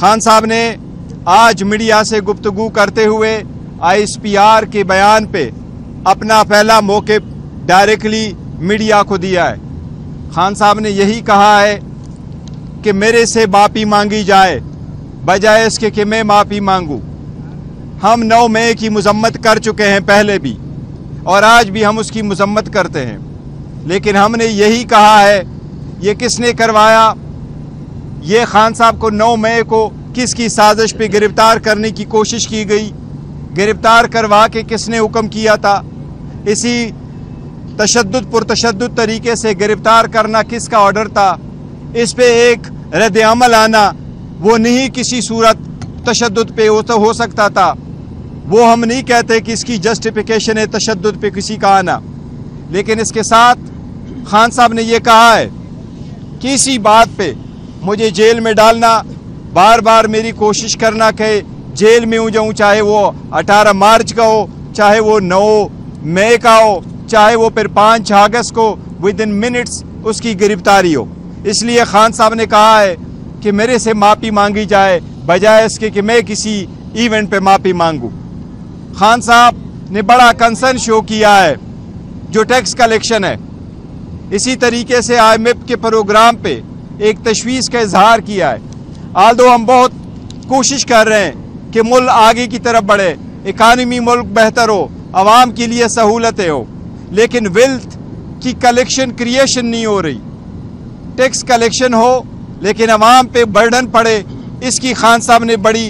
खान साहब ने आज मीडिया से गुफ्तगू करते हुए ISPR के बयान पे अपना पहला मौक़िफ़ डायरेक्टली मीडिया को दिया है। खान साहब ने यही कहा है कि मेरे से माफ़ी मांगी जाए बजाय इसके कि मैं माफ़ी मांगूं। हम 9 मई की मजम्मत कर चुके हैं पहले भी, और आज भी हम उसकी मजम्मत करते हैं, लेकिन हमने यही कहा है ये किसने करवाया, ये खान साहब को 9 मई को किसकी साजिश पे गिरफ्तार करने की कोशिश की गई, गिरफ्तार करवा के किसने हुक्म किया था, इसी तशद्दुद पुरतशद्दुद तरीके से गिरफ्तार करना किसका ऑर्डर था, इस पे एक रद्द अमल आना वो नहीं किसी सूरत तशद्दुद पे हो सकता था। वो हम नहीं कहते कि इसकी जस्टिफिकेशन है तशद्दुद पे किसी का आना, लेकिन इसके साथ खान साहब ने ये कहा है कि इसी बात पे मुझे जेल में डालना, बार बार मेरी कोशिश करना कि जेल में जाऊँ, चाहे वो 18 मार्च का हो, चाहे वो 9 मई का हो, चाहे वो फिर 5 अगस्त को विद इन मिनट्स उसकी गिरफ्तारी हो। इसलिए खान साहब ने कहा है कि मेरे से माफ़ी मांगी जाए बजाय इसके कि मैं किसी इवेंट पे माफ़ी मांगूं। खान साहब ने बड़ा कंसर्न शो किया है जो टैक्स कलेक्शन है। इसी तरीके से IMF के प्रोग्राम पे एक तशवीश का इजहार किया है। आल्दो हम बहुत कोशिश कर रहे हैं कि मुल्क आगे की तरफ बढ़े, इकानमी मुल्क बेहतर हो, आवाम के लिए सहूलतें हो, लेकिन वेल्थ की कलेक्शन क्रिएशन नहीं हो रही। टैक्स कलेक्शन हो लेकिन आवाम पे बर्डन पड़े, इसकी खान साहब ने बड़ी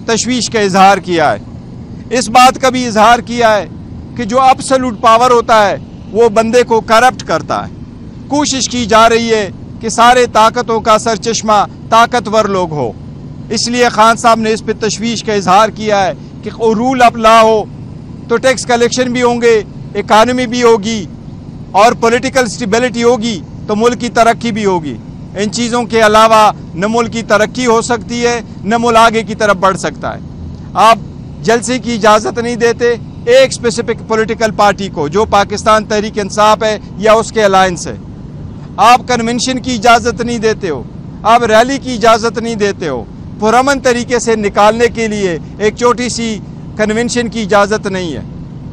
तशवीश का इजहार किया है। इस बात का भी इजहार किया है कि जो एब्सोल्यूट पावर होता है वो बंदे को करप्ट करता है। कोशिश की जा रही है कि सारे ताकतों का सरचश्मा ताकतवर लोग हो। इसलिए खान साहब ने इस पर तशवीश का इजहार किया है कि रूल ऑफ लॉ हो तो टैक्स कलेक्शन भी होंगे, इकानमी भी होगी और पॉलिटिकल स्टेबिलिटी होगी तो मुल्क की तरक्की भी होगी। इन चीज़ों के अलावा न मुल्क की तरक्की हो सकती है, न मुल्क आगे की तरफ बढ़ सकता है। आप जलसे की इजाज़त नहीं देते एक स्पेसिफिक पॉलिटिकल पार्टी को जो पाकिस्तान तहरीक इंसाफ है या उसके अलायंस है। आप कन्वेंशन की इजाज़त नहीं देते हो, आप रैली की इजाज़त नहीं देते हो। पुरअमन तरीके से निकालने के लिए एक छोटी सी कन्वेंशन की इजाज़त नहीं है।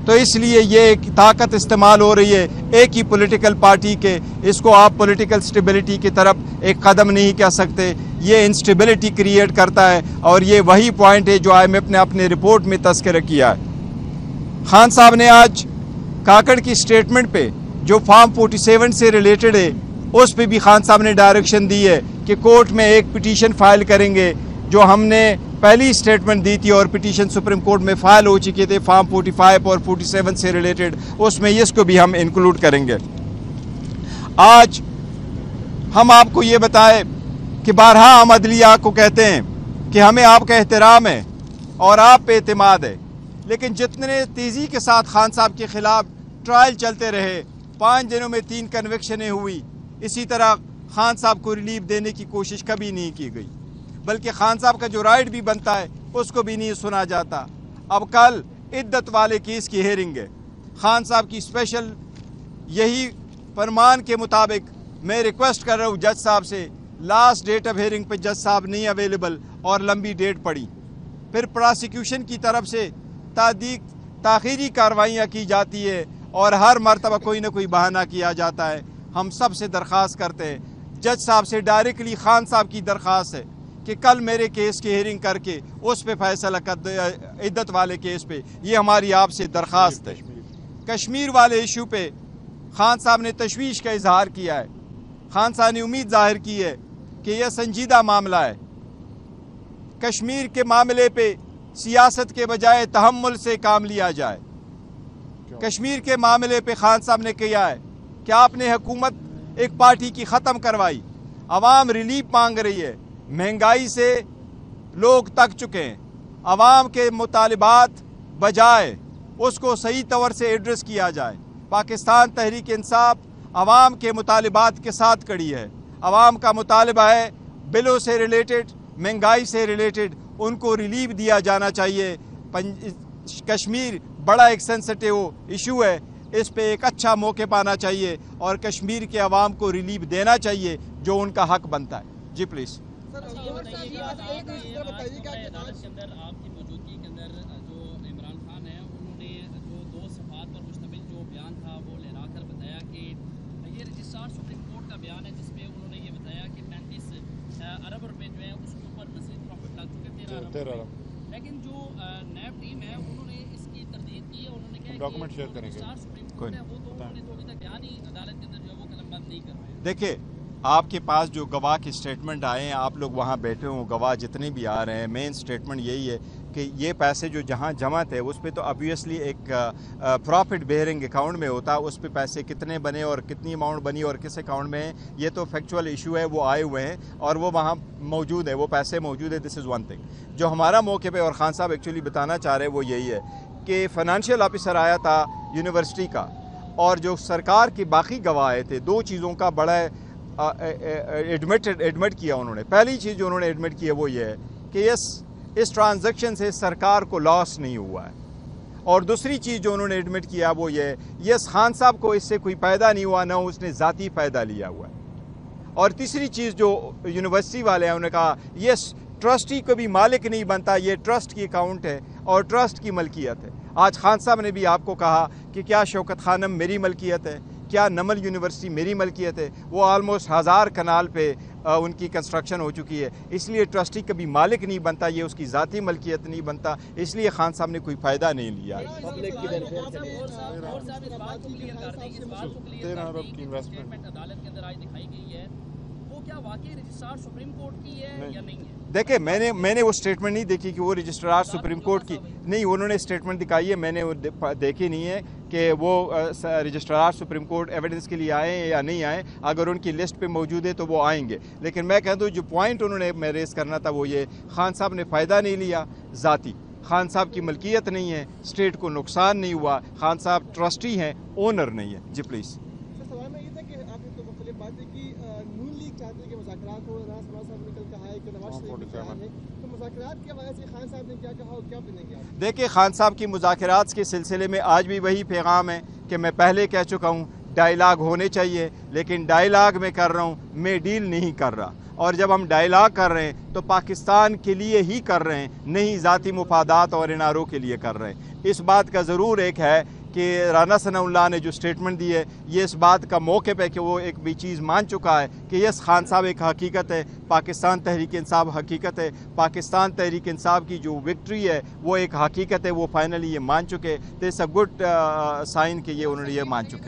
तो इसलिए ये एक ताकत इस्तेमाल हो रही है एक ही पॉलिटिकल पार्टी के। इसको आप पॉलिटिकल स्टेबिलिटी की तरफ एक कदम नहीं कह सकते, ये इंस्टेबिलिटी क्रिएट करता है। और ये वही पॉइंट है जो IMF ने अपने रिपोर्ट में तस्करा किया है। खान साहब ने आज काकड़ की स्टेटमेंट पे जो फॉर्म 47 से रिलेटेड है उस पे भी खान साहब ने डायरेक्शन दी है कि कोर्ट में एक पिटीशन फाइल करेंगे। जो हमने पहली स्टेटमेंट दी थी और पिटीशन सुप्रीम कोर्ट में फाइल हो चुके थे फॉर्म 45 और 47 से रिलेटेड, उसमें इसको भी हम इंक्लूड करेंगे। आज हम आपको ये बताएं कि बारहा हम अदलिया को कहते हैं कि हमें आपका एहतराम है और आप पे एतमाद है, लेकिन जितने तेज़ी के साथ खान साहब के ख़िलाफ़ ट्रायल चलते रहे, 5 दिनों में 3 कन्विक्शनें हुई, इसी तरह खान साहब को रिलीफ देने की कोशिश कभी नहीं की गई, बल्कि खान साहब का जो राइट भी बनता है उसको भी नहीं सुना जाता। अब कल इद्दत वाले केस की हेयरिंग है। खान साहब की स्पेशल यही फरमान के मुताबिक मैं रिक्वेस्ट कर रहा हूँ जज साहब से, लास्ट डेट ऑफ हेयरिंग पे जज साहब नहीं अवेलेबल और लंबी डेट पड़ी, फिर प्रोसिक्यूशन की तरफ से ताख़ीरी कार्रवाइयाँ की जाती है और हर मरतबा कोई ना कोई बहाना किया जाता है। हम सब से दरख्वास्त करते हैं, जज साहब से डायरेक्टली खान साहब की दरख्वास्त है कि कल मेरे केस की हेयरिंग करके उस पे फैसला कर, इद्दत वाले केस पे, ये हमारी आपसे दरख्वास्त है। कश्मीर वाले इशू पे खान साहब ने तशवीश का इजहार किया है। खान साहब ने उम्मीद जाहिर की है कि यह संजीदा मामला है। कश्मीर के मामले पे सियासत के बजाय तहम्मुल से काम लिया जाए। कश्मीर के मामले पे खान साहब ने किया है कि आपने हुकूमत एक पार्टी की ख़त्म करवाई, आवाम रिलीफ मांग रही है, महंगाई से लोग तक चुके हैं, आवाम के मुतालिबात बजाय उसको सही तौर से एड्रेस किया जाए। पाकिस्तान तहरीक इंसाफ आवाम के मुतालिबात के साथ खड़ी है। आवाम का मुतालिबा है बिलों से रिलेटेड, महंगाई से रिलेटेड उनको रिलीफ दिया जाना चाहिए। कश्मीर बड़ा एक सेंसिटिव इशू है, इस पे एक अच्छा मौके पाना चाहिए और कश्मीर के अवाम को रिलीफ देना चाहिए जो उनका हक बनता है। जी प्लीज़। عدالت کے اندر آپ کی موجودگی کے اندر جو عمران خان ہے انہوں نے جو 2 صفحات پر مشتمل جو بیان تھا وہ لہرا کر بتایا کہ یہ رجسٹرار سپریم کورٹ کا بیان ہے جس میں انہوں نے یہ بتایا کہ 35 ارب روپے جو ہے اس کے اوپر مزید پروفٹ لگ چکے 13 ارب، لیکن جو نیب ٹیم ہے انہوں نے اس کی تردید کی ہے، انہوں نے کہا ڈاکومنٹ شیئر کریں گے سپریم کورٹ ہے وہ تو انہوں نے تو ابھی تک بیان ہی عدالت کے اندر جو ہے وہ قلم بند نہیں کر رہے ہیں۔ دیکھیں آپ کے پاس جو گواہ کی سٹیٹمنٹ آئے ہیں، آپ لوگ وہاں بیٹھے ہوں، گواہ جتنے بھی آ رہے ہیں، مین سٹیٹمنٹ یہی ہے کہ یہ پیسے جو جہاں جمع تھے اس پہ تو obviously ایک پروفٹ بیئرنگ اکاؤنٹ میں ہوتا، اس پہ پیسے کتنے بنے اور کتنی اماؤنٹ بنی اور کس اکاؤنٹ میں ہیں، یہ تو فیکچول ایشو ہے، وہ آئے ہوئے ہیں اور وہ وہاں موجود ہے، وہ پیسے موجود ہے، دس از ون تھنگ۔ جو ہمارا موقع پہ اور خان صاحب ایکچولی بتانا چاہ رہے ہیں وہ یہی ہے کہ فائنانشیل آفیسر آیا تھا یونیورسٹی کا، اور جو سرکار کے باقی گواہ آئے تھے، 2 چیزوں کا بڑا ایڈمٹ کیا انہوں نے۔ پہلی چیز جو انہوں نے ایڈمٹ کی ہے وہ یہ ہے کہ اس ٹرانزیکشن سے سرکار کو لاس نہیں ہوا ہے، اور دوسری چیز جو انہوں نے ایڈمٹ کیا وہ یہ ہے یس خان صاحب کو اس سے کوئی فائدہ نہیں ہوا، نہ اس نے ذاتی فائدہ لیا ہوا ہے، اور تیسری چیز جو یونیورسٹی والے ہیں انہوں نے کہا یس ٹرسٹی کو بھی مالک نہیں بنتا، یہ ٹرسٹ کی اکاؤنٹ ہے اور ٹرسٹ کی ملکیت ہے۔ آج خان صاحب نے بھی آپ کو کہا کہ کیا شوکت خانم میری ملکیت ہے، کیا نمل یونیورسٹی میری ملکیت ہے، وہ آلموسٹ 1000 کنال پہ ان کی کنسٹرکشن ہو چکی ہے، اس لیے ٹرسٹی کبھی مالک نہیں بنتا، یہ اس کی ذاتی ملکیت نہیں بنتا، اس لیے خان صاحب نے کوئی فائدہ نہیں لیا۔ دیکھیں میں نے وہ سٹیٹمنٹ نہیں دیکھی کہ وہ رجسٹرار سپریم کورٹ کی نہیں، انہوں نے سٹیٹمنٹ دکھائی ہے، میں نے دیکھی نہیں ہے کہ وہ رجسٹرار سپریم کورٹ ایویڈنس کے لیے آئے ہیں یا نہیں آئے، اگر ان کی لسٹ پہ موجود ہے تو وہ آئیں گے، لیکن میں کہتا ہوں جو پوائنٹ انہوں نے ریز کرنا تھا وہ یہ خان صاحب نے فائدہ نہیں لیا ذاتی، خان صاحب کی ملکیت نہیں ہے، اسٹیٹ کو نقصان نہیں ہوا، خان صاحب ٹرسٹی ہیں، اونر نہیں ہے۔ جی پلیز سوال میں یہ تھا کہ آپ نے تو مختلف باتیں کی، نون لیگ چاہتے ہیں کہ مذاکرات ہو، راز نواز صاحب نے کل کہا ہے کہ نواز شریف بھی تیار ہے، تو مذاکرات کے حوالے سے خان صاحب نے کیا کہا اور کیا بنیں گے آپ؟ دیکھیں خان صاحب کی مذاکرات کے سلسلے میں آج بھی وہی پیغام ہے کہ میں پہلے کہہ چکا ہوں، ڈائیلاگ ہونے چاہیے، لیکن ڈائیلاگ میں کر رہا ہوں، میں ڈیل نہیں کر رہا، اور جب ہم ڈائیلاگ کر رہے ہیں تو پاکستان کے لیے ہی کر رہے ہیں، نہیں ذاتی مفادات اور اناروں کے لیے کر رہے ہیں۔ اس بات کا ضرور ایک ہے کہ رانا ثناء اللہ نے جو سٹیٹمنٹ دی ہے یہ اس بات کا موقف ہے کہ وہ ایک بھی چیز مان چکا ہے کہ یس خان صاحب ایک حقیقت ہے، پاکستان تحریک انصاف حقیقت ہے، پاکستان تحریک انصاف کی جو وکٹری ہے وہ ایک حقیقت ہے، وہ فائنلی یہ مان چکے، تو اٹس اے گڈ سائن کہ یہ انہوں نے یہ مان چکے۔